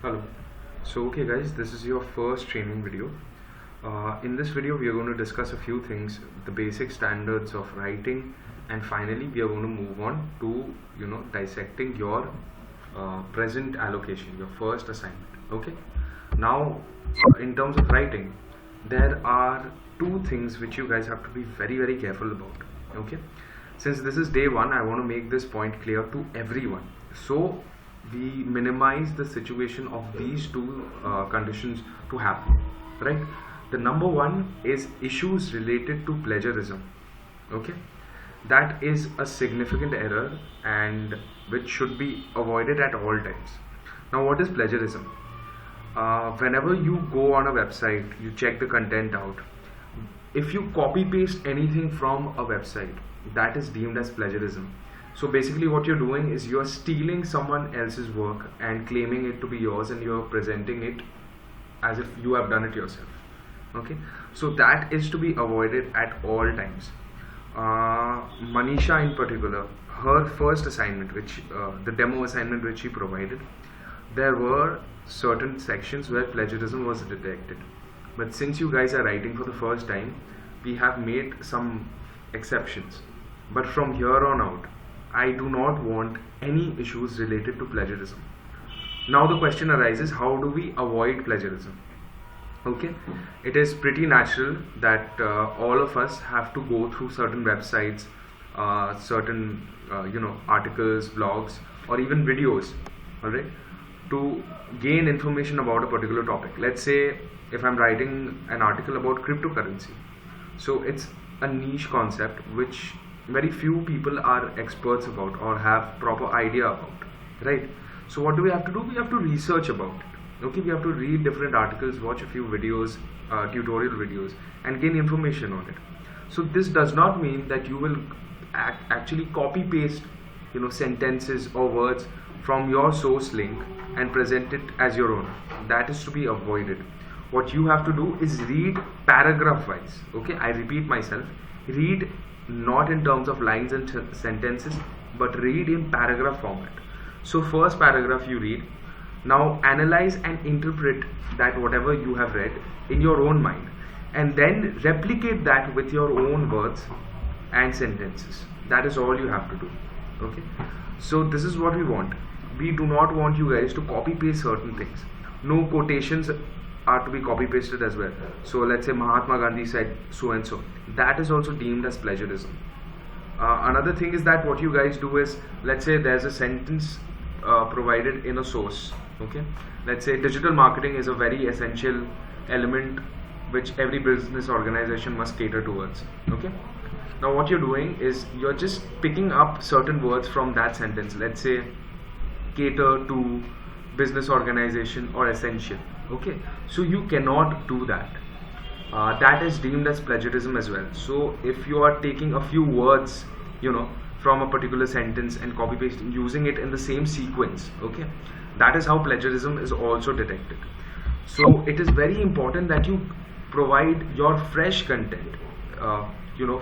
Hello. So okay guys, this is your first training video. In this video we are going to discuss a few things, the basic standards of writing, and finally we are going to move on to dissecting your present allocation, your first assignment. Okay. Now in terms of writing, there are two things which you guys have to be very careful about. Okay. Since this is day one, I want to make this point clear to everyone. So we minimize the situation of these two conditions to happen, right? The number one is issues related to plagiarism. Okay, that is a significant error and which should be avoided at all times. Now what is plagiarism? Whenever you go on a website, you check the content out. If you copy paste anything from a website, that is deemed as plagiarism. So basically what you're doing is you're stealing someone else's work and claiming it to be yours, and you're presenting it as if you have done it yourself. Okay, so that is to be avoided at all times. Manisha in particular, her first assignment, which the demo assignment which she provided, there were certain sections where plagiarism was detected. But since you guys are writing for the first time, we have made some exceptions. But from here on out, I do not want any issues related to plagiarism. Now the question arises, how do we avoid plagiarism? Okay, it is pretty natural that all of us have to go through certain websites, certain articles, blogs, or even videos, alright, to gain information about a particular topic. Let's say if I'm writing an article about cryptocurrency, so it's a niche concept which very few people are experts about or have proper idea about, right? So what do we have to do? We have to research about it. Okay, we have to read different articles, watch a few videos, tutorial videos, and gain information on it. So this does not mean that you will actually copy paste sentences or words from your source link and present it as your own. That is to be avoided. What you have to do is read paragraph wise. Okay, I repeat myself, read not in terms of lines and sentences, but read in paragraph format. So first paragraph you read, now analyze and interpret that whatever you have read in your own mind, and then replicate that with your own words and sentences. That is all you have to do. Okay, so this is what we want. We do not want you guys to copy paste certain things. No quotations are to be copy pasted as well. So let's say Mahatma Gandhi said so and so, that is also deemed as plagiarism. Another thing is that what you guys do is, let's say there's a sentence provided in a source. Okay, let's say digital marketing is a very essential element which every business organization must cater towards. Okay, now what you're doing is you're just picking up certain words from that sentence. Let's say cater to, business organization, or essential. Okay, so you cannot do that. That is deemed as plagiarism as well. So if you are taking a few words from a particular sentence and copy pasting, using it in the same sequence, okay, that is how plagiarism is also detected. So it is very important that you provide your fresh content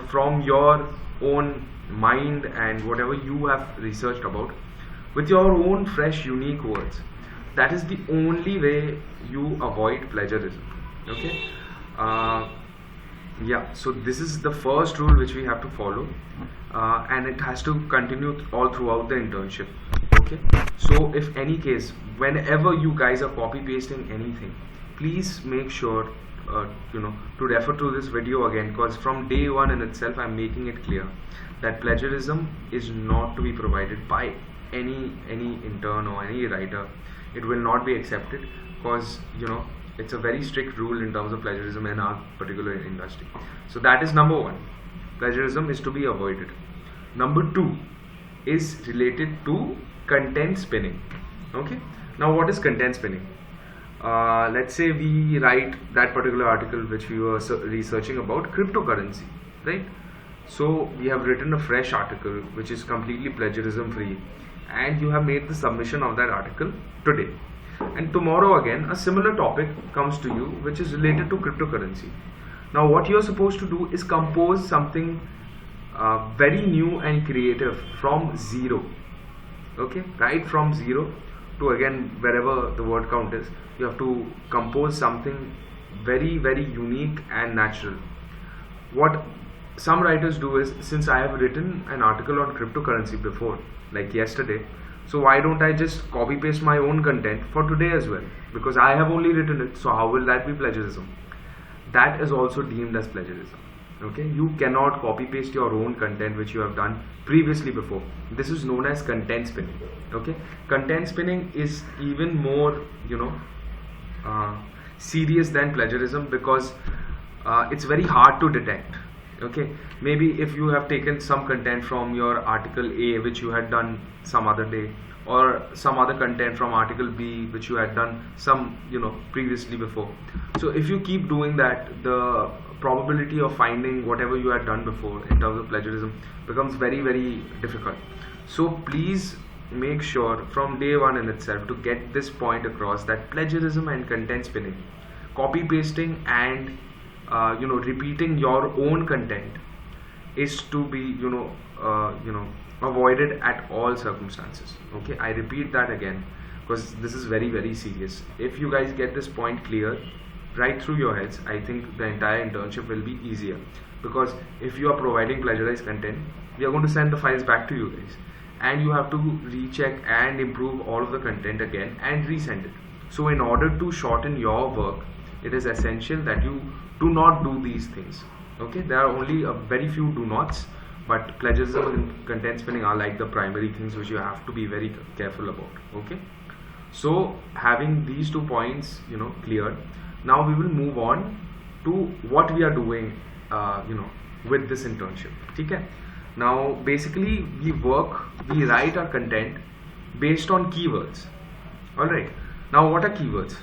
from your own mind and whatever you have researched about, with your own fresh unique words. That is the only way you avoid plagiarism. Okay, yeah, so this is the first rule which we have to follow, and it has to continue all throughout the internship. Okay, so if any case, whenever you guys are copy pasting anything, please make sure to refer to this video again, because from day one in itself I'm making it clear that plagiarism is not to be provided by any intern or any writer. It will not be accepted, because it's a very strict rule in terms of plagiarism in our particular industry. So that is number one. Plagiarism is to be avoided. Number two is related to content spinning. Okay, now what is content spinning? Let's say we write that particular article which we were researching about cryptocurrency, right? So we have written a fresh article which is completely plagiarism free, and you have made the submission of that article today, and tomorrow again a similar topic comes to you which is related to cryptocurrency. Now what you're supposed to do is compose something very new and creative from zero. Okay, right from zero, to, again, wherever the word count is, you have to compose something very, very unique and natural. What some writers do is, since I have written an article on cryptocurrency before, like yesterday, so why don't I just copy paste my own content for today as well? Because I have only written it, so how will that be plagiarism? That is also deemed as plagiarism. Okay, you cannot copy paste your own content which you have done previously before. This is known as content spinning. Okay, content spinning is even more, serious than plagiarism, because it's very hard to detect. Okay, maybe if you have taken some content from your article A which you had done some other day, or some other content from article B which you had done some previously before. So if you keep doing that, the probability of finding whatever you had done before in terms of plagiarism becomes very, very difficult. So please make sure from day one in itself to get this point across, that plagiarism and content spinning, copy pasting and repeating your own content is to be avoided at all circumstances. Okay, I repeat that again, because this is very, very serious. If you guys get this point clear right through your heads, I think the entire internship will be easier. Because if you are providing plagiarized content, we are going to send the files back to you guys, and you have to recheck and improve all of the content again and resend it. So in order to shorten your work, it is essential that you do not do these things. Okay, there are only a very few do nots, but plagiarism and content spinning are like the primary things which you have to be very careful about. Okay, so having these 2 points cleared, now we will move on to what we are doing with this internship. Okay, now basically we write our content based on keywords. Alright, now what are keywords?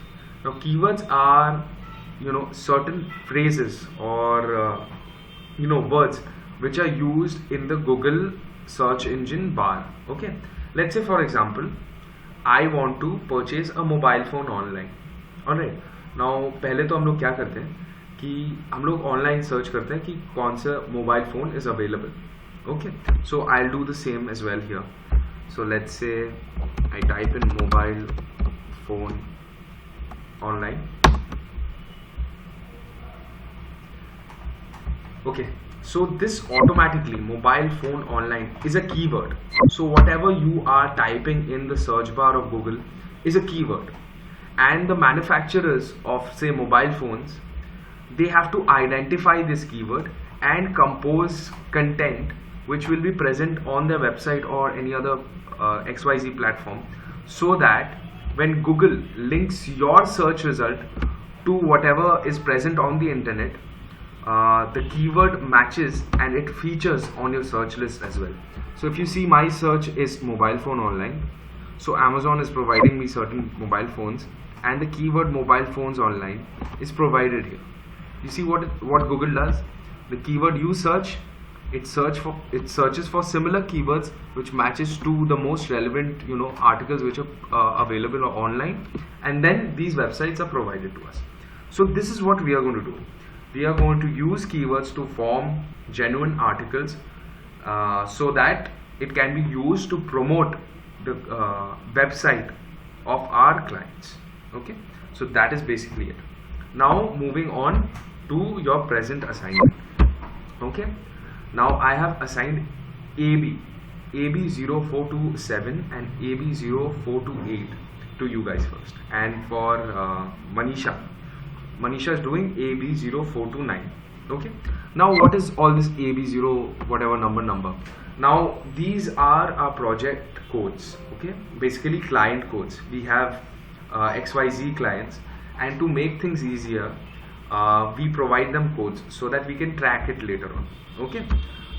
Now keywords are certain phrases or words which are used in the Google search engine bar. Okay, let's say for example, I want to purchase a mobile phone online. Alright, now पहले तो हम लोग क्या करते हैं कि हम लोग ऑनलाइन सर्च करते हैं कि कौन सा mobile phone is available. Okay, so I'll do the same as well here. So let's say I type in mobile phone online. Okay, so this automatically, mobile phone online is a keyword. So whatever you are typing in the search bar of Google is a keyword, and the manufacturers of say mobile phones, they have to identify this keyword and compose content which will be present on their website or any other XYZ platform, so that when Google links your search result to whatever is present on the internet, the keyword matches and it features on your search list as well. So if you see, my search is mobile phone online, so Amazon is providing me certain mobile phones, and the keyword mobile phones online is provided here. You see what Google does? The keyword you search, it searches for similar keywords which matches to the most relevant articles which are available online, and then these websites are provided to us. So this is what we are going to do. We are going to use keywords to form genuine articles, so that it can be used to promote the website of our clients. Okay, so that is basically it. Now moving on to your present assignment. Okay, now I have assigned AB0427 and AB0428 to you guys first, and for Manisha is doing AB0429. Okay, now what is all this AB0 whatever number? Now these are our project codes. Okay, basically client codes. We have XYZ clients, and to make things easier, we provide them codes so that we can track it later on. Okay,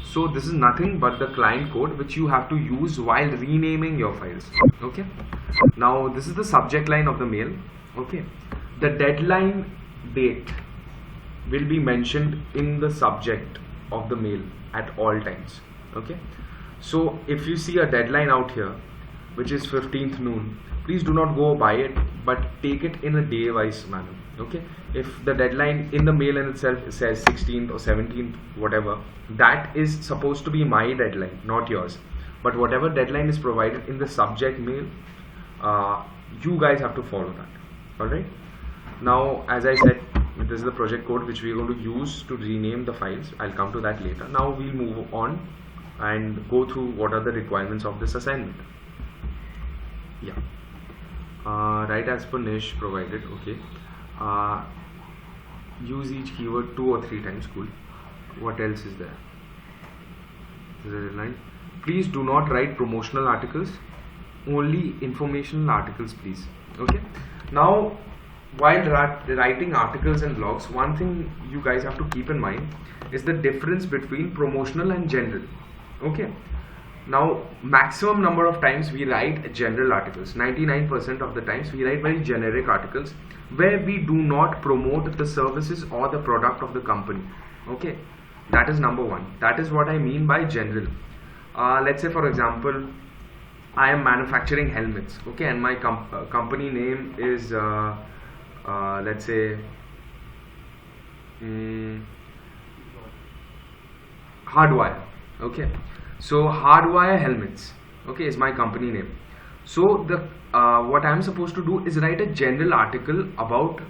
so this is nothing but the client code which you have to use while renaming your files. Okay, now this is the subject line of the mail. Okay, the deadline date will be mentioned in the subject of the mail at all times. Okay, so if you see a deadline out here which is 15th noon, please do not go by it, but take it in a day wise manner. Okay, if the deadline in the mail in itself says 16th or 17th whatever, that is supposed to be my deadline, not yours. But whatever deadline is provided in the subject mail, you guys have to follow that. Alright, now as I said, this is the project code which we are going to use to rename the files. I'll come to that later. Now we'll move on and go through what are the requirements of this assignment. Yeah, write as per niche provided. Okay, use each keyword 2 or 3 times. Cool. What else is there? This is a deadline. Please do not write promotional articles, only informational articles, please. Okay, now while writing articles and blogs, one thing you guys have to keep in mind is the difference between promotional and general. Okay, now maximum number of times we write general articles, 99% of the times we write very generic articles where we do not promote the services or the product of the company. Okay, that is number one. That is what I mean by general. Let's say for example, I am manufacturing helmets, okay, and my company name is let's say Hardwire. Okay, so Hardwire Helmets, okay, is my company name. So the what I am supposed to do is write a general article about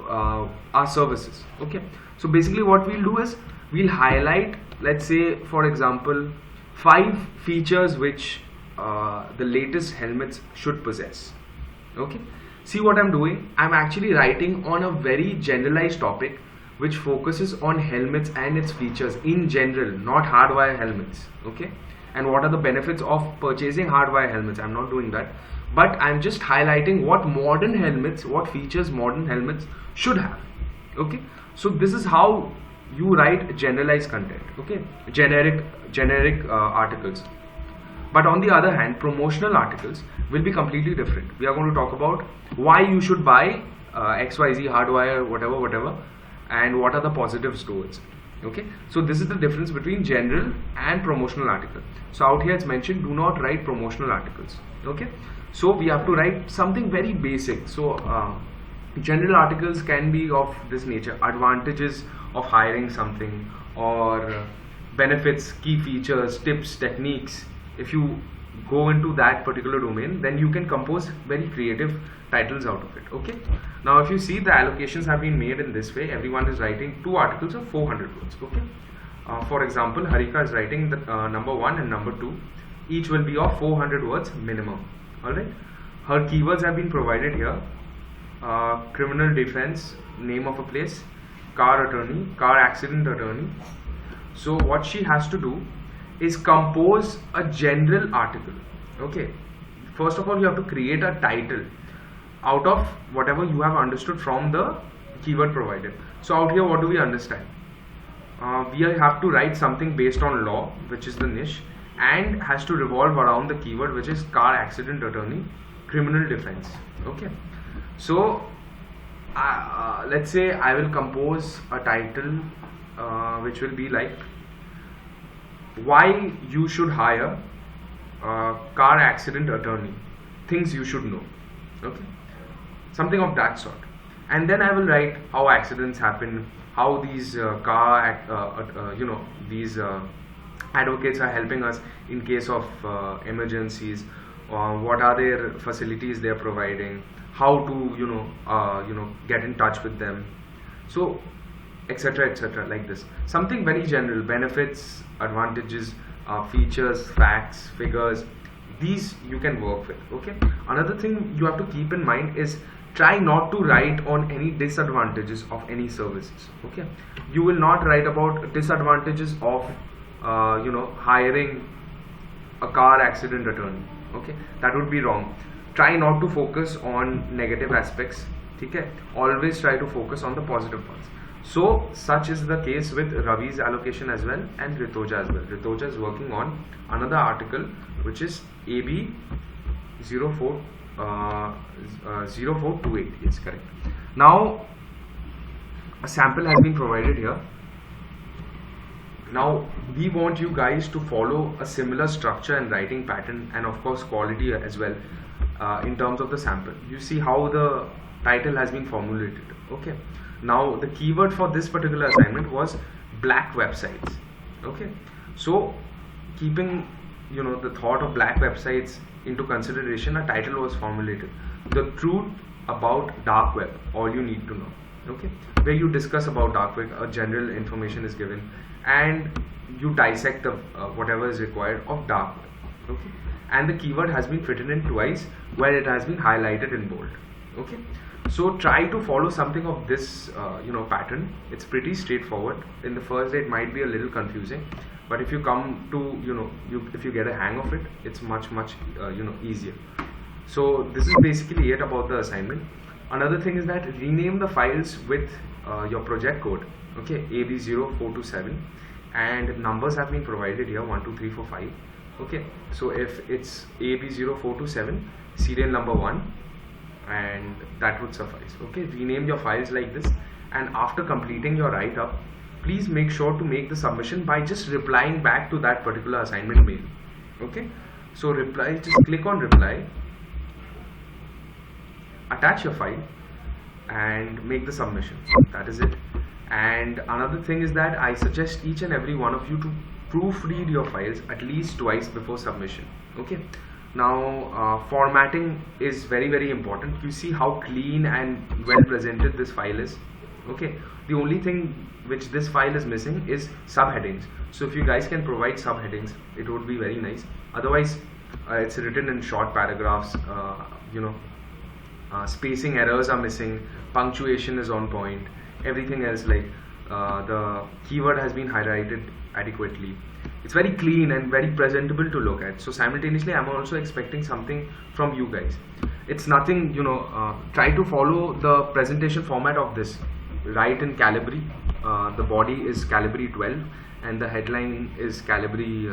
our services. Okay, so basically what we'll do is we'll highlight, let's say for example, 5 features which the latest helmets should possess. Okay, see what I'm doing, I'm actually writing on a very generalized topic which focuses on helmets and its features in general, not Hardwire helmets. Okay, and what are the benefits of purchasing Hardwire helmets. I'm not doing that, but I'm just highlighting what modern helmets, what features modern helmets should have. Okay, so this is how you write generalized content. Okay, generic articles. But on the other hand, promotional articles will be completely different. We are going to talk about why you should buy XYZ Hardwire, whatever, and what are the positives towards it. Okay, so this is the difference between general and promotional article. So out here it's mentioned, do not write promotional articles. Okay, so we have to write something very basic. So general articles can be of this nature: advantages of hiring something, or benefits, key features, tips, techniques. If you go into that particular domain, then you can compose very creative titles out of it. Okay, now if you see, the allocations have been made in this way. Everyone is writing 2 articles of 400 words. Okay, for example, Harika is writing the number 1 and number 2, each will be of 400 words minimum. Alright, her keywords have been provided here: criminal defense, name of a place, car attorney, car accident attorney. So what she has to do is compose a general article. Okay, first of all you have to create a title out of whatever you have understood from the keyword provided. So out here, what do we understand? We have to write something based on law, which is the niche, and has to revolve around the keyword, which is car accident attorney, criminal defense. Okay, so let's say I will compose a title which will be like, why you should hire car accident attorney, things you should know. Okay, something of that sort. And then I will write how accidents happen, how these these advocates are helping us in case of emergencies, what are their facilities they are providing, how to get in touch with them, so etc, like this. Something very general: benefits, advantages, features, facts, figures. These you can work with. Okay, another thing you have to keep in mind is try not to write on any disadvantages of any services. Okay, you will not write about disadvantages of hiring a car accident attorney. Okay, that would be wrong. Try not to focus on negative aspects. Okay, always try to focus on the positive parts. So such is the case with Ravi's allocation as well, and Ritoja as well. Ritoja is working on another article which is AB 0428. Yes, correct. Now a sample has been provided here. Now we want you guys to follow a similar structure and writing pattern, and of course quality as well, in terms of the sample. You see how the title has been formulated. Okay, now the keyword for this particular assignment was black websites. Okay, so keeping the thought of black websites into consideration, a title was formulated. the truth about dark web, all you need to know. Okay, where you discuss about dark web, general information is given, and you dissect the whatever is required of dark web. Okay, and the keyword has been written in twice where it has been highlighted in bold. Okay, so try to follow something of this pattern. It's pretty straightforward. In the first day it might be a little confusing, but if you come to if you get a hang of it, it's much easier. So this is basically it about the assignment. Another thing is that rename the files with your project code. Okay, AB0427, and numbers have been provided here, 1 2 3 4 5. Okay, so if it's AB0427 serial number 1, and that would suffice. Okay, rename your files like this, and after completing your write-up, please make sure to make the submission by just replying back to that particular assignment mail. Okay, so reply, just click on reply, attach your file, and make the submission. That is it. And another thing is that I suggest each and every one of you to proofread your files at least twice before submission. Okay, now formatting is very important. You see how clean and well presented this file is. Okay, the only thing which this file is missing is subheadings. So if you guys can provide subheadings, it would be very nice. Otherwise it's written in short paragraphs. Spacing errors are missing, punctuation is on point, everything else, like the keyword has been highlighted adequately. It's very clean and very presentable to look at. So simultaneously I'm also expecting something from you guys. It's nothing, try to follow the presentation format of this. Write in Calibri, the body is Calibri 12 and the headline is Calibri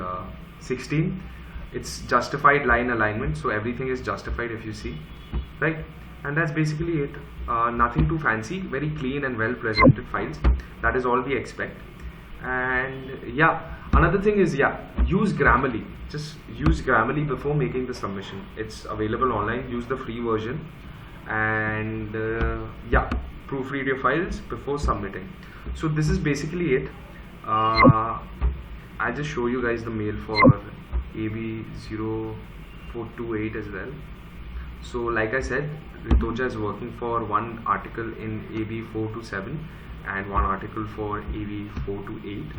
16. It's justified line alignment, so everything is justified if you see, right? And that's basically it. Nothing too fancy, very clean and well presented files. That is all we expect. And yeah, another thing is, use Grammarly. Just use Grammarly before making the submission. It's available online. Use the free version, and proofread your files before submitting. So this is basically it. I'll just show you guys the mail for AB0428 as well. So like I said, Ritoja is working for one article in AB427 and one article for AB428.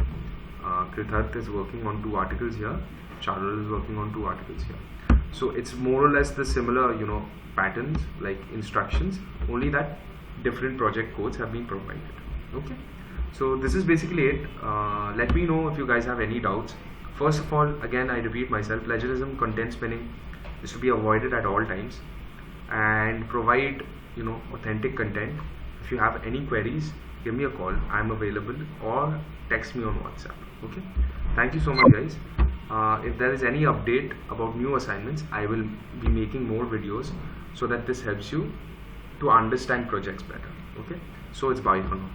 Kritharth is working on 2 articles here. Charul is working on 2 articles here. So it's more or less the similar, patterns, like instructions, only that different project codes have been provided. Okay, so this is basically it. Let me know if you guys have any doubts. First of all, again I repeat myself, plagiarism, content spinning is to be avoided at all times, and provide authentic content. If you have any queries, give me a call, I'm available, or text me on WhatsApp. Okay, thank you so much guys. If there is any update about new assignments, I will be making more videos so that this helps you to understand projects better. Okay, so it's bye for now.